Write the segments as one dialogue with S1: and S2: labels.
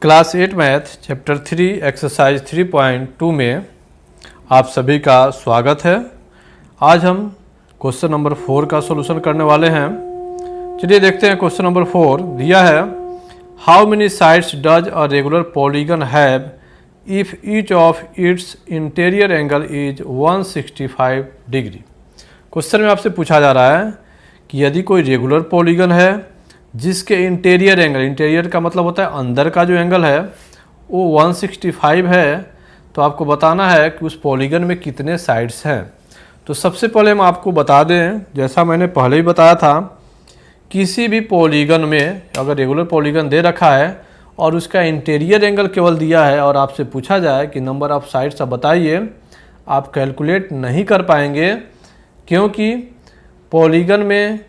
S1: Class 8 math chapter 3 exercise 3.2 में आप सभी का स्वागत है। आज हम क्वेश्चन नंबर 4 का सॉल्यूशन करने वाले हैं। चलिए देखते हैं क्वेश्चन नंबर 4 दिया है, how many sides does a regular polygon have if each of its interior angle is 165 degree. Question में आपसे पूछा जा रहा है कि यदि कोई रेगुलर पॉलीगन है जिसके इंटीरियर एंगल, इंटीरियर का मतलब होता है अंदर का जो एंगल है वो 165 है, तो आपको बताना है कि उस पॉलीगन में कितने साइड्स हैं। तो सबसे पहले हम आपको बता दें, जैसा मैंने पहले ही बताया था, किसी भी पॉलीगन में अगर रेगुलर पॉलीगन दे रखा है और उसका इंटीरियर एंगल केवल दिया है और आपसे पूछा जाए कि नंबर ऑफ साइड्स आप बताइए, आप कैलकुलेट नहीं कर पाएंगे, क्योंकि पॉलीगन में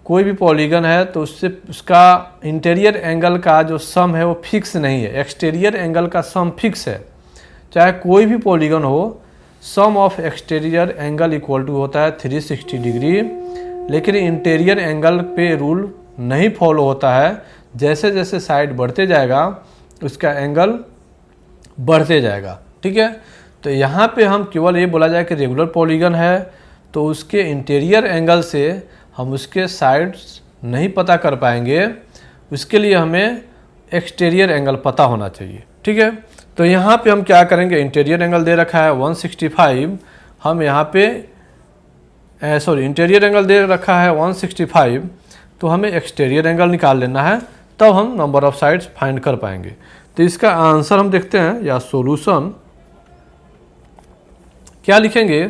S1: कोई भी पॉलीगन है तो उससे उसका इंटीरियर एंगल का जो सम है वो फिक्स नहीं है, एक्सटीरियर एंगल का सम फिक्स है। चाहे कोई भी पॉलीगन हो, sum of exterior angle equal to होता है 360 डिग्री, लेकिन इंटीरियर एंगल पे रूल नहीं फॉलो होता है। जैसे जैसे साइड बढ़ते जाएगा उसका एंगल बढ़ते जाएगा, ठीक है। तो यहाँ पे हम केवल ये बोला जाए कि रेगुलर पॉलीगन है तो उसके इंटीरियर एंगल से हम उसके साइड्स नहीं पता कर पाएंगे, उसके लिए हमें एक्सटीरियर एंगल पता होना चाहिए, ठीक है। तो यहाँ पे हम क्या करेंगे, इंटीरियर एंगल दे रखा है 165, हम यहाँ पे इंटीरियर एंगल दे रखा है 165, तो हमें एक्सटीरियर एंगल निकाल लेना है, तब हम नंबर ऑफ साइड्स फाइंड कर पाएंगे। तो इसका आंसर हम देखते हैं या सॉल्यूशन क्या लिखेंगे,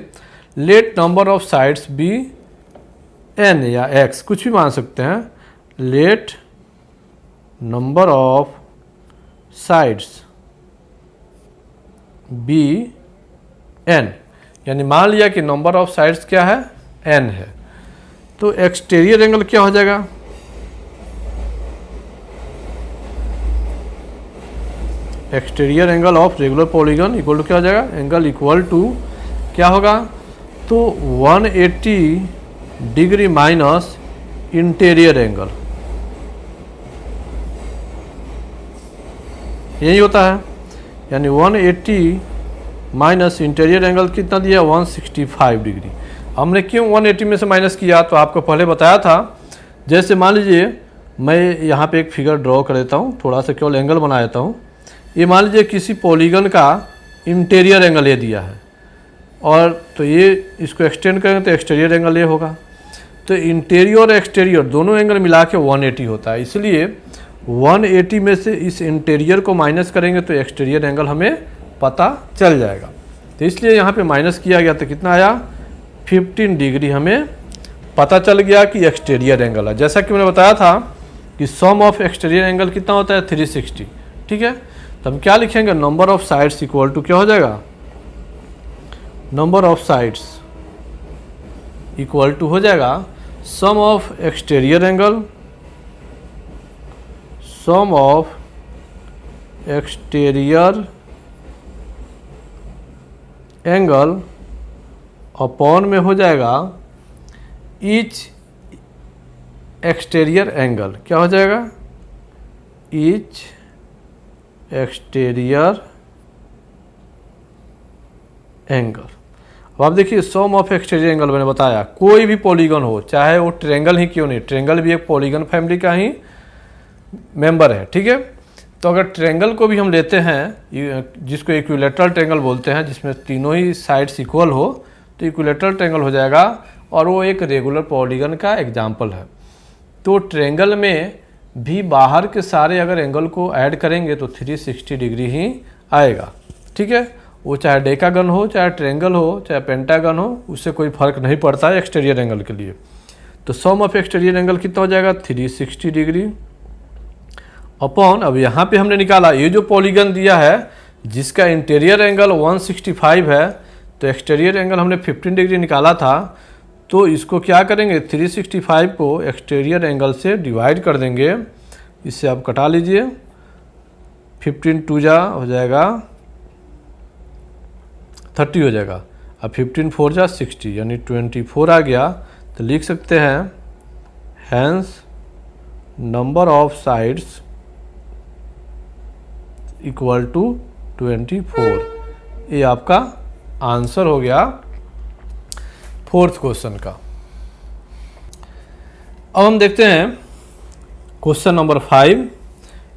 S1: let number of sides be n या x, कुछ भी मान सकते हैं। Let number of sides be n, यानी मान लिया कि नंबर ऑफ साइड्स क्या है, n है, तो एक्सटीरियर एंगल क्या हो जाएगा, exterior angle of regular polygon equal to क्या हो जाएगा, एंगल इक्वल टू क्या होगा, तो 180 डिग्री माइनस इंटीरियर एंगल, यही होता है। यानी 180 माइनस इंटीरियर एंगल कितना दिया, 165 डिग्री। हमने क्यों 180 में से माइनस किया, तो आपको पहले बताया था। जैसे मान लीजिए मैं यहाँ पे एक फिगर ड्रॉ कर देता हूँ, थोड़ा सा केवल एंगल बना देता हूँ। ये मान लीजिए किसी पॉलीगन का इंटीरियर एंगल ये दिया है, और तो ये इसको एक्सटेंड करेंगे तो एक्सटीरियर एंगल ये होगा। तो इंटीरियर और एक्सटीरियर दोनों एंगल मिला के 180 होता है, इसलिए 180 में से इस इंटीरियर को माइनस करेंगे तो एक्सटीरियर एंगल हमें पता चल जाएगा। तो इसलिए यहाँ पे माइनस किया गया तो कितना आया, 15 डिग्री हमें पता चल गया कि एक्सटीरियर एंगल है। जैसा कि मैंने बताया था कि सम ऑफ एक्सटीरियर एंगल कितना होता है, 360, ठीक है। तो हम क्या लिखेंगे, number of sides equal to क्या हो जाएगा, number of sides equal to हो जाएगा sum of exterior angle, sum of exterior angle upon में हो जाएगा ईच एक्सटीरियर एंगल, क्या हो जाएगा, ईच एक्सटीरियर एंगल। अब आप देखिए सम ऑफ एक्सटीरियर एंगल मैंने बताया, कोई भी पॉलीगन हो, चाहे वो ट्रायंगल ही क्यों नहीं, ट्रायंगल भी एक पॉलीगन फैमिली का ही मेंबर है, ठीक है। तो अगर ट्रायंगल को भी हम लेते हैं, जिसको इक्विलैटरल ट्रायंगल बोलते हैं, जिसमें तीनों ही साइड्स इक्वल हो, तो इक्विलैटरल ट्रायंगल हो जाएगा, और वो एक रेगुलर पॉलीगन का एग्जाम्पल है। तो ट्रायंगल में भी बाहर के सारे अगर एंगल को ऐड करेंगे तो 360 डिग्री ही आएगा, ठीक है। वो चाहे डेकागन हो, चाहे ट्रायंगल हो, चाहे पेंटागन हो, उससे कोई फर्क नहीं पड़ता है एक्सटीरियर एंगल के लिए। तो सम ऑफ एक्सटीरियर एंगल कितना हो जाएगा, 360 डिग्री अपॉन, अब यहाँ पे हमने निकाला ये जो पॉलीगन दिया है जिसका इंटीरियर एंगल 165 है, तो एक्सटीरियर एंगल हमने 15 डिग्री निकाला था। तो इसको क्या करेंगे, 365 को एक्सटीरियर एंगल से डिवाइड कर देंगे, इससे आप कटा लीजिए, 15 टू जा हो जाएगा 30 हो जाएगा, अब 15 4 जा 60, यानी 24 आ गया। तो लिख सकते हैं hence number of sides equal to 24। ये आपका आंसर हो गया फोर्थ क्वेश्चन का। अब हम देखते हैं क्वेश्चन नंबर 5।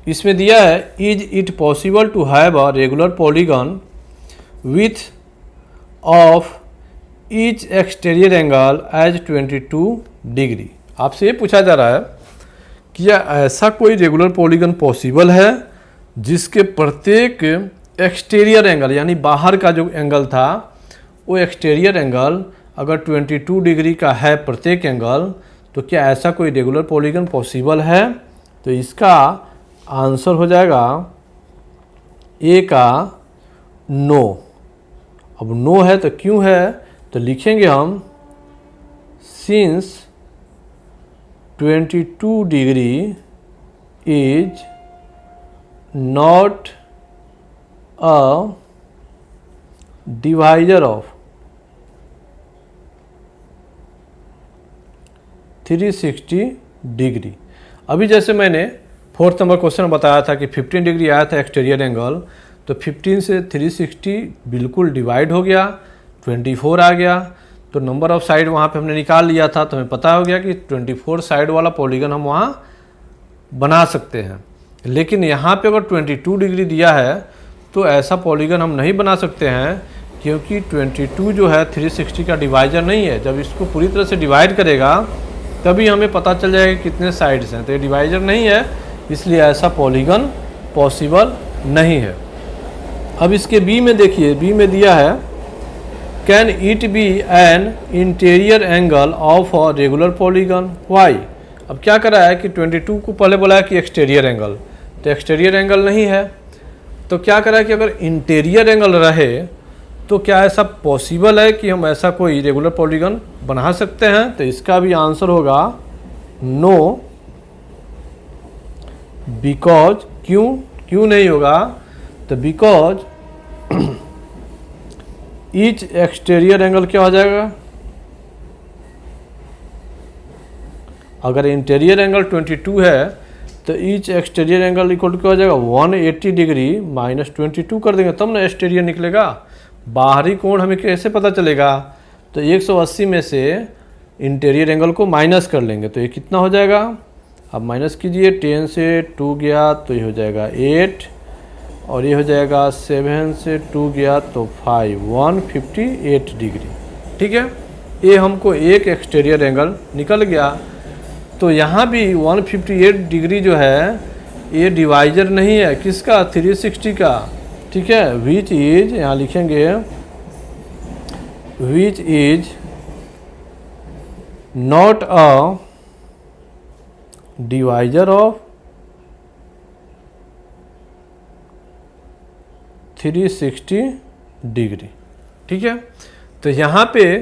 S1: इसमें दिया है is it possible to have a regular polygon with of each exterior angle as 22 degree. आपसे ये पूछा जा रहा है कि क्या ऐसा कोई रेगुलर पॉलीगन पॉसिबल है जिसके प्रत्येक एक्सटीरियर एंगल यानी बाहर का जो एंगल था वो एक्सटीरियर एंगल अगर 22 डिग्री का है प्रत्येक एंगल, तो क्या ऐसा कोई रेगुलर पॉलीगन पॉसिबल है? तो इसका आंसर हो जाएगा ए का नो। अब नो है तो क्यों है, तो लिखेंगे हम since 22 degree is not a divisor of 360 degree. अभी जैसे मैंने फोर्थ नंबर क्वेश्चन में बताया था कि 15 डिग्री आया था एक्सटीरियर एंगल, तो 15 से 360 बिल्कुल डिवाइड हो गया, 24 आ गया। तो नंबर ऑफ साइड वहाँ पे हमने निकाल लिया था, तो हमें पता हो गया कि 24 साइड वाला पॉलीगन हम वहाँ बना सकते हैं। लेकिन यहाँ पे अगर 22 डिग्री दिया है तो ऐसा पॉलीगन हम नहीं बना सकते हैं, क्योंकि 22 जो है 360 का डिवाइजर नहीं है। जब इसको पूरी तरह से डिवाइड करेगा तभी हमें पता चल जाएगा कि कितने साइड्स हैं, तो ये डिवाइजर नहीं है, इसलिए ऐसा पॉलीगन पॉसिबल नहीं है। अब इसके बी में देखिए, बी में दिया है can it be an interior angle of a regular polygon why. अब क्या करा है कि 22 को पहले बोला है कि एक्सटीरियर एंगल, तो एक्सटीरियर एंगल नहीं है, तो क्या करा है कि अगर इंटीरियर एंगल रहे तो क्या ऐसा पॉसिबल है कि हम ऐसा कोई रेगुलर पॉलीगन बना सकते हैं? तो इसका भी आंसर होगा नो, बिकॉज क्यों नहीं होगा, तो बिकॉज ईच एक्सटीरियर एंगल क्या हो जाएगा, अगर इंटीरियर एंगल 22 है तो each exterior angle equal to क्या हो जाएगा 180 डिग्री माइनस 22 कर देंगे तब ना एक्सटीरियर निकलेगा। बाहरी कोण हमें कैसे पता चलेगा, तो 180 में से इंटीरियर एंगल को माइनस कर लेंगे, तो ये कितना हो जाएगा, अब माइनस कीजिए, 10 से 2 गया तो ये हो जाएगा 8, और ये हो जाएगा 7 से 2 गया तो 5, 158 डिग्री। ठीक है, ये हमको एक एक्सटीरियर एंगल निकल गया। तो यहाँ भी 158 डिग्री जो है ये डिवाइजर नहीं है, किसका, 360 का। ठीक है, विच इज, यहाँ लिखेंगे which is not a divisor of 360 degree. ठीक है, तो यहाँ पे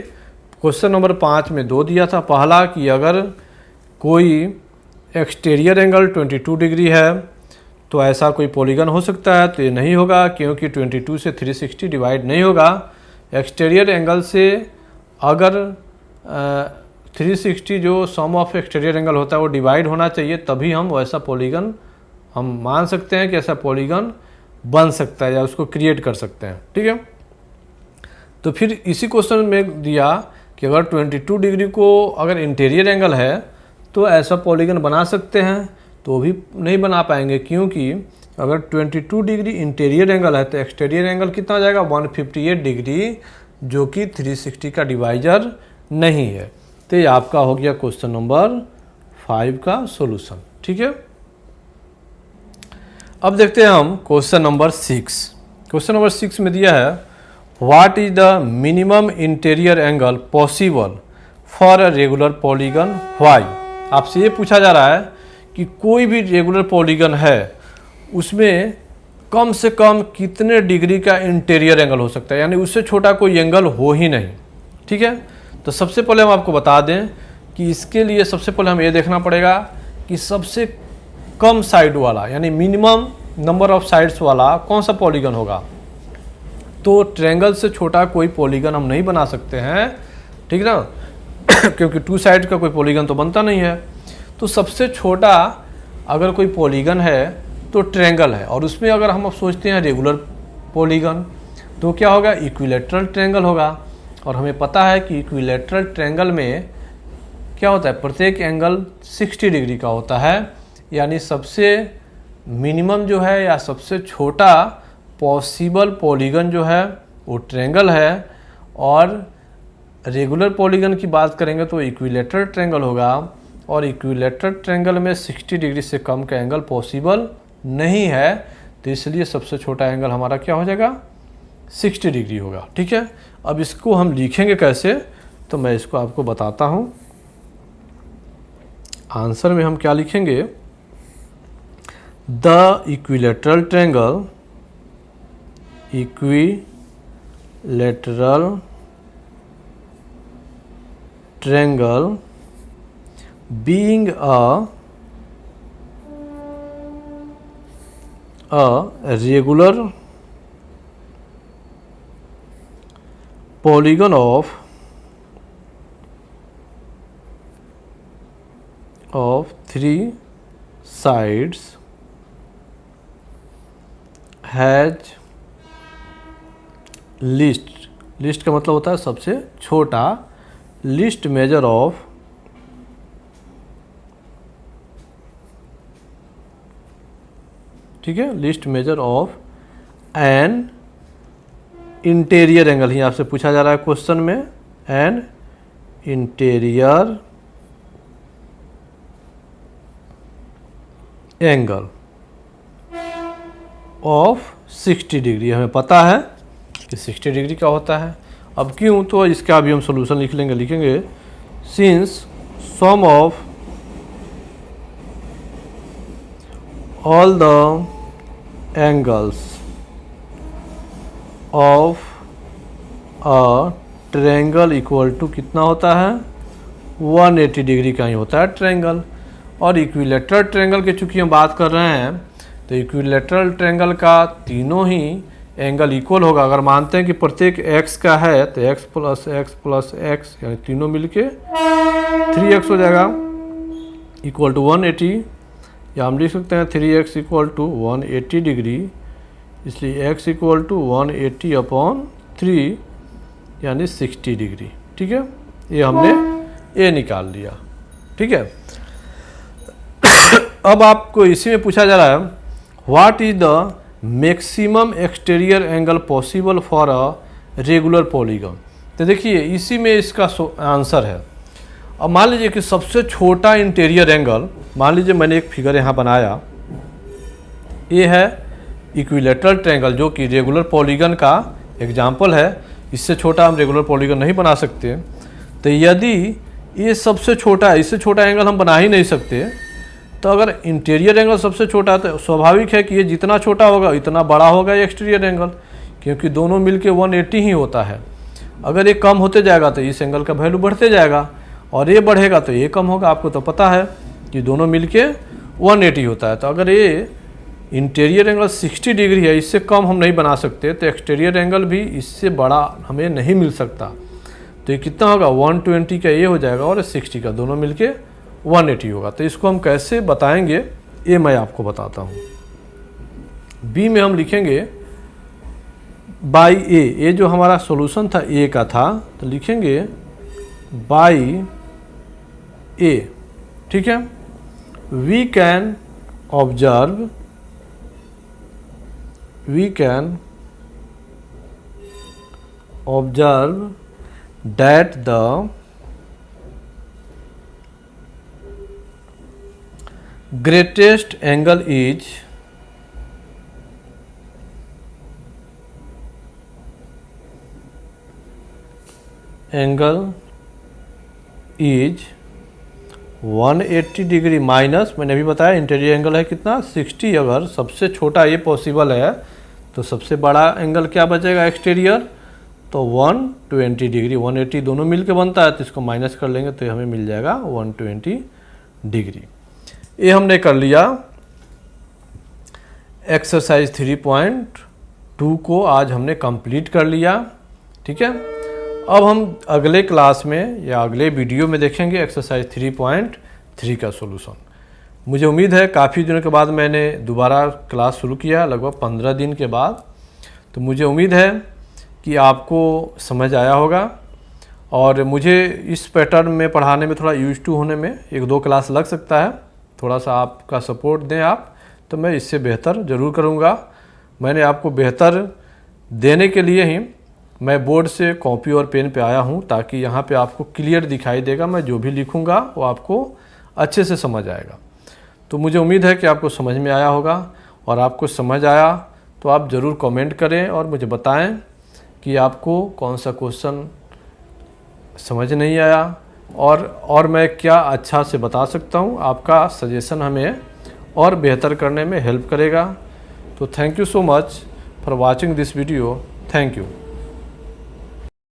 S1: क्वेश्चन नंबर 5 में 2 दिया था। पहला कि अगर कोई एक्सटीरियर एंगल 22 डिग्री है तो ऐसा कोई पॉलीगन हो सकता है, तो ये नहीं होगा, क्योंकि 22 से 360 डिवाइड नहीं होगा। एक्सटीरियर एंगल से अगर 360 जो सम ऑफ एक्सटीरियर एंगल होता है वो डिवाइड होना चाहिए, तभी हम वैसा पॉलीगन हम मान सकते हैं कि ऐसा पॉलीगन बन सकता है या उसको क्रिएट कर सकते हैं। ठीक है, तो फिर इसी क्वेश्चन में दिया कि अगर 22 डिग्री को अगर इंटीरियर एंगल है तो ऐसा पॉलीगन बना सकते हैं, तो भी नहीं बना पाएंगे, क्योंकि अगर 22 डिग्री इंटीरियर एंगल है तो एक्सटीरियर एंगल कितना हो जाएगा 158 डिग्री, जो कि 360 का डिवाइजर नहीं है। तो ये आपका हो गया क्वेश्चन नंबर 5 का सॉल्यूशन। ठीक है, अब देखते हैं हम क्वेश्चन नंबर 6। क्वेश्चन नंबर 6 में दिया है what is the minimum interior angle possible for a regular polygon why. आपसे ये पूछा जा रहा है कि कोई भी रेगुलर पॉलीगन है उसमें कम से कम कितने डिग्री का इंटीरियर एंगल हो सकता है, यानी उससे छोटा कोई एंगल हो ही नहीं। ठीक है, तो सबसे पहले हम आपको बता दें कि इसके लिए सबसे पहले हमें ये देखना पड़ेगा कि सबसे कम साइड वाला यानी मिनिमम नंबर ऑफ साइड्स वाला कौन सा पॉलीगन होगा। तो ट्रायंगल से छोटा कोई पॉलीगन हम नहीं बना सकते हैं, ठीक ना, क्योंकि 2 साइड का कोई पॉलीगन तो बनता नहीं है। तो सबसे छोटा अगर कोई पॉलीगन है तो ट्रायंगल है, और उसमें अगर हम अब सोचते हैं रेगुलर पॉलीगन तो क्या होगा, इक्विलैटरल ट्रायंगल होगा। और हमें पता है कि इक्विलैटरल ट्रायंगल में क्या होता है, प्रत्येक एंगल 60 डिग्री का होता है, यानी सबसे मिनिमम जो है या सबसे छोटा पॉसिबल पॉलीगन जो है वो ट्रायंगल है। और रेगुलर पॉलीगन की बात करेंगे तो इक्विलैटरल ट्रायंगल होगा, और इक्विलैटरल ट्रायंगल में 60 डिग्री से कम का एंगल पॉसिबल नहीं है, तो इसलिए सबसे छोटा एंगल हमारा क्या हो जाएगा, 60 डिग्री होगा। ठीक है, अब इसको हम लिखेंगे कैसे, तो मैं इसको आपको बताता हूँ। आंसर में हम क्या लिखेंगे, the equilateral triangle, equilateral triangle being a regular polygon of three sides has least का मतलब होता है सबसे छोटा, least measure of ठीक है, least measure of an interior angle, ही आपसे पूछा जा रहा है क्वेश्चन में, an interior angle of 60 degree. हमें पता है कि 60 डिग्री का होता है। अब क्यों, तो इसका भी हम सोल्यूशन लिखेंगे since sum of all the angles of a triangle equal to कितना होता है, 180 डिग्री का ही होता है ट्रायंगल। और इक्विलैटरल ट्रायंगल की चूँकि हम बात कर रहे हैं, तो इक्विलैटरल ट्रायंगल का तीनों ही एंगल इक्वल होगा। अगर मानते हैं कि प्रत्येक x का है तो x प्लस x यानी तीनों मिलके 3x हो जाएगा इक्वल टू 180, या हम लिख सकते हैं 3x इक्वल टू 180 डिग्री, इसलिए x इक्वल टू 180 अपॉन 3 यानी 60 डिग्री। ठीक है, ये हमने a निकाल लिया। ठीक है, अब आपको इसी में पूछा जा रहा है what is the maximum exterior angle possible for a regular polygon. तो देखिए इसी में इसका आंसर है। अब मान लीजिए कि सबसे छोटा इंटीरियर एंगल, मान लीजिए मैंने एक फिगर यहाँ बनाया, ये है इक्विलैटरल ट्रायंगल जो कि रेगुलर पॉलीगन का एग्जाम्पल है। इससे छोटा हम रेगुलर पॉलीगन नहीं बना सकते। तो यदि ये सबसे छोटा है, इससे छोटा एंगल हम बना ही नहीं सकते, तो अगर इंटीरियर एंगल सबसे छोटा है तो स्वाभाविक है कि ये जितना छोटा होगा इतना बड़ा होगा ये एक्सटीरियर एंगल, क्योंकि दोनों मिलके 180 ही होता है। अगर ये कम होते जाएगा तो इस एंगल का वैल्यू बढ़ते जाएगा, और ये बढ़ेगा तो ये कम होगा। आपको तो पता है कि दोनों मिलके 180 होता है। तो अगर ये इंटीरियर एंगल 60 डिग्री है, इससे कम हम नहीं बना सकते, तो एक्सटीरियर एंगल भी इससे बड़ा हमें नहीं मिल सकता। तो ये कितना होगा, 120 का ये हो जाएगा और 60 का, दोनों मिलके 180 होगा। तो इसको हम कैसे बताएंगे ये मैं आपको बताता हूँ। बी में हम लिखेंगे बाई ए, ये जो हमारा सॉल्यूशन था ए का था, तो लिखेंगे बाई ए। ठीक है, we can observe that the greatest angle is angle is 180 degree minus, मैंने अभी बताया इंटीरियर एंगल है कितना 60। अगर सबसे छोटा ये पॉसिबल है तो सबसे बड़ा एंगल क्या बचेगा एक्सटीरियर, तो 120 डिग्री। 180 दोनों मिलके बनता है, तो इसको माइनस कर लेंगे तो हमें मिल जाएगा 120 डिग्री। ये हमने कर लिया। एक्सरसाइज 3.2 को आज हमने कंप्लीट कर लिया। ठीक है, अब हम अगले क्लास में या अगले वीडियो में देखेंगे एक्सरसाइज 3.3 का सॉल्यूशन। मुझे उम्मीद है काफ़ी दिनों के बाद मैंने दोबारा क्लास शुरू किया, लगभग 15 दिन के बाद। तो मुझे उम्मीद है कि आपको समझ आया होगा और मुझे इस पैटर्न में पढ़ाने में थोड़ा यूज टू होने में 1-2 क्लास लग सकता है। थोड़ा सा आपका सपोर्ट दें आप, तो मैं इससे बेहतर ज़रूर करूँगा। मैंने आपको बेहतर देने के लिए ही मैं बोर्ड से कॉपी और पेन पे आया हूँ, ताकि यहाँ पे आपको क्लियर दिखाई देगा। मैं जो भी लिखूँगा वो आपको अच्छे से समझ आएगा। तो मुझे उम्मीद है कि आपको समझ में आया होगा, और आपको समझ आया तो आप ज़रूर कमेंट करें और मुझे बताएं कि आपको कौन सा क्वेश्चन समझ नहीं आया और मैं क्या अच्छा से बता सकता हूँ। आपका सजेशन हमें और बेहतर करने में हेल्प करेगा। तो thank you so much for watching this video. Thank you.